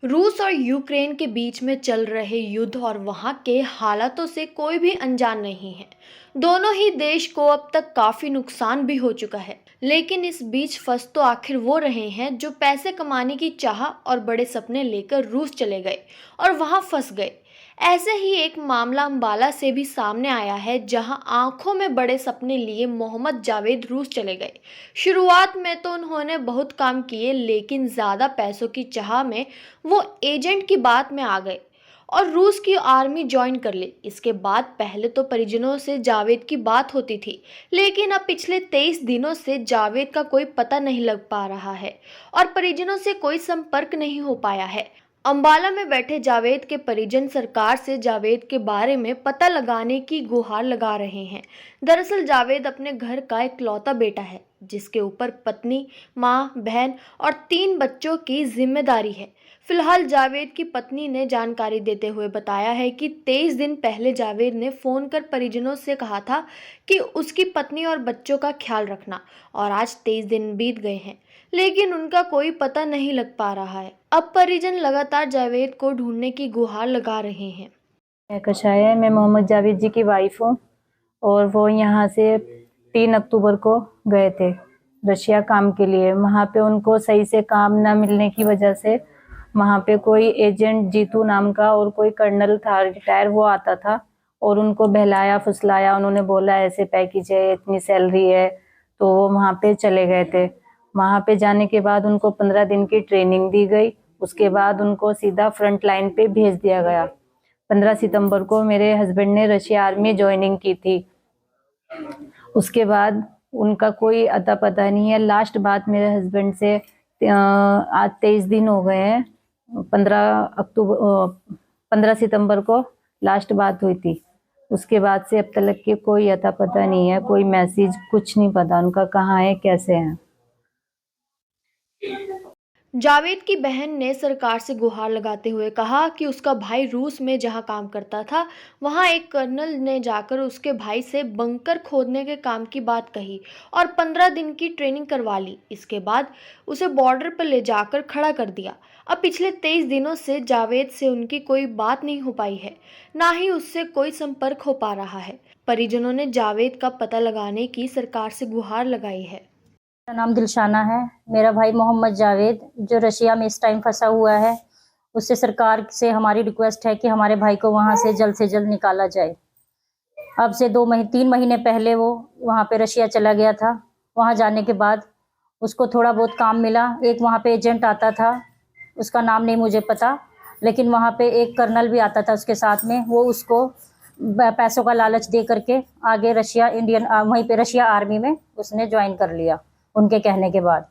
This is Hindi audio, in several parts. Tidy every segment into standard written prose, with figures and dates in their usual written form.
रूस और यूक्रेन के बीच में चल रहे युद्ध और वहां के हालातों से कोई भी अनजान नहीं है। दोनों ही देश को अब तक काफी नुकसान भी हो चुका है, लेकिन इस बीच फंस तो आखिर वो रहे हैं जो पैसे कमाने की चाह और बड़े सपने लेकर रूस चले गए और वहां फंस गए। ऐसे ही एक मामला अंबाला से भी सामने आया है, जहां आंखों में बड़े सपने लिए मोहम्मद जावेद रूस चले गए। शुरुआत में तो उन्होंने बहुत काम किए, लेकिन ज़्यादा पैसों की चाह में वो एजेंट की बात में आ गए और रूस की आर्मी ज्वाइन कर ली। इसके बाद पहले तो परिजनों से जावेद की बात होती थी, लेकिन अब पिछले 23 दिनों से जावेद का कोई पता नहीं लग पा रहा है और परिजनों से कोई संपर्क नहीं हो पाया है। अंबाला में बैठे जावेद के परिजन सरकार से जावेद के बारे में पता लगाने की गुहार लगा रहे हैं। दरअसल जावेद अपने घर का इकलौता बेटा है, जिसके ऊपर पत्नी, मां, बहन और 3 बच्चों की जिम्मेदारी है। फिलहाल जावेद की पत्नी ने जानकारी देते हुए बताया है कि 23 दिन पहले जावेद ने फोन कर परिजनों से कहा था कि उसकी पत्नी और बच्चों का ख्याल रखना, और आज 23 दिन बीत गए हैं, लेकिन उनका कोई पता नहीं लग पा रहा है। अब परिजन लगातार जावेद को ढूंढने की गुहार लगा रहे हैं। मैं मोहम्मद जावेद जी की वाइफ हूँ और वो यहाँ से 3 अक्टूबर को गए थे रशिया काम के लिए। वहाँ पे उनको सही से काम ना मिलने की वजह से वहाँ पे कोई एजेंट जीतू नाम का और कोई कर्नल था रिटायर, वो आता था और उनको बहलाया फुसलाया। उन्होंने बोला ऐसे पैकेज है, इतनी सैलरी है, तो वो वहाँ पे चले गए थे। वहाँ पे जाने के बाद उनको 15 दिन की ट्रेनिंग दी गई। उसके बाद उनको सीधा फ्रंट लाइन पे भेज दिया गया। 15 सितंबर को मेरे हस्बैंड ने रशिया आर्मी ज्वाइनिंग की थी। उसके बाद उनका कोई अता पता नहीं है। लास्ट बात मेरे हस्बैंड से आज 23 दिन हो गए हैं। 15 सितंबर को लास्ट बात हुई थी। उसके बाद से अब तक के कोई अता पता नहीं है, कोई मैसेज, कुछ नहीं पता उनका कहाँ है, कैसे है। जावेद की बहन ने सरकार से गुहार लगाते हुए कहा कि उसका भाई रूस में जहां काम करता था, वहां एक कर्नल ने जाकर उसके भाई से बंकर खोदने के काम की बात कही और 15 दिन की ट्रेनिंग करवा ली। इसके बाद उसे बॉर्डर पर ले जाकर खड़ा कर दिया। अब पिछले 23 दिनों से जावेद से उनकी कोई बात नहीं हो पाई है, ना ही उससे कोई संपर्क हो पा रहा है। परिजनों ने जावेद का पता लगाने की सरकार से गुहार लगाई है। मेरा नाम दिलशाना है। मेरा भाई मोहम्मद जावेद जो रशिया में इस टाइम फंसा हुआ है, उससे सरकार से हमारी रिक्वेस्ट है कि हमारे भाई को वहां से जल्द निकाला जाए। अब से 3 महीने पहले वो वहां पे रशिया चला गया था। वहां जाने के बाद उसको थोड़ा बहुत काम मिला। एक वहां पे एजेंट आता था, उसका नाम नहीं मुझे पता, लेकिन वहां पे एक कर्नल भी आता था उसके साथ में। वो उसको पैसों का लालच दे करके आगे वहीं पे रशिया आर्मी में उसने ज्वाइन कर लिया उनके कहने के बाद।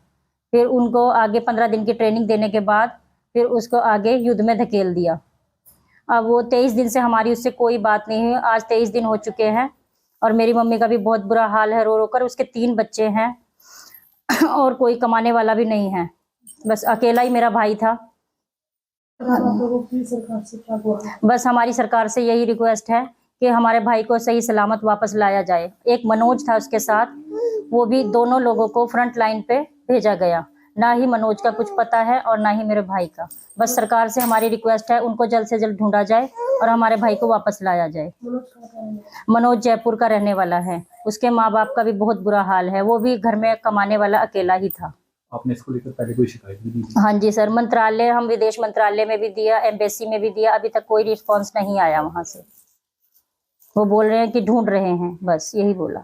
फिर उनको आगे 15 दिन की ट्रेनिंग देने के बाद फिर उसको आगे युद्ध में धकेल दिया। अब वो 23 दिन से हमारी उससे कोई बात नहीं हुई। आज 23 दिन हो चुके हैं और मेरी मम्मी का भी बहुत बुरा हाल है, रो रो कर। उसके 3 बच्चे हैं और कोई कमाने वाला भी नहीं है, बस अकेला ही मेरा भाई था। बस हमारी सरकार से यही रिक्वेस्ट है कि हमारे भाई को सही सलामत वापस लाया जाए। एक मनोज था उसके साथ, वो भी दोनों लोगों को फ्रंट लाइन पे भेजा गया। ना ही मनोज का कुछ पता है और ना ही मेरे भाई का। बस सरकार से हमारी रिक्वेस्ट है उनको जल्द से जल्द ढूंढा जाए और हमारे भाई को वापस लाया जाए। मनोज जयपुर का रहने वाला है। उसके माँ बाप का भी बहुत बुरा हाल है। वो भी घर में कमाने वाला अकेला ही था। आपने इसको लेकर पहले कोई शिकायत भी दी? हाँ जी सर, मंत्रालय, हम विदेश मंत्रालय में भी दिया, एम्बेसी में भी दिया, अभी तक कोई रिस्पॉन्स नहीं आया वहां से। वो बोल रहे हैं कि ढूंढ रहे हैं, बस यही बोला।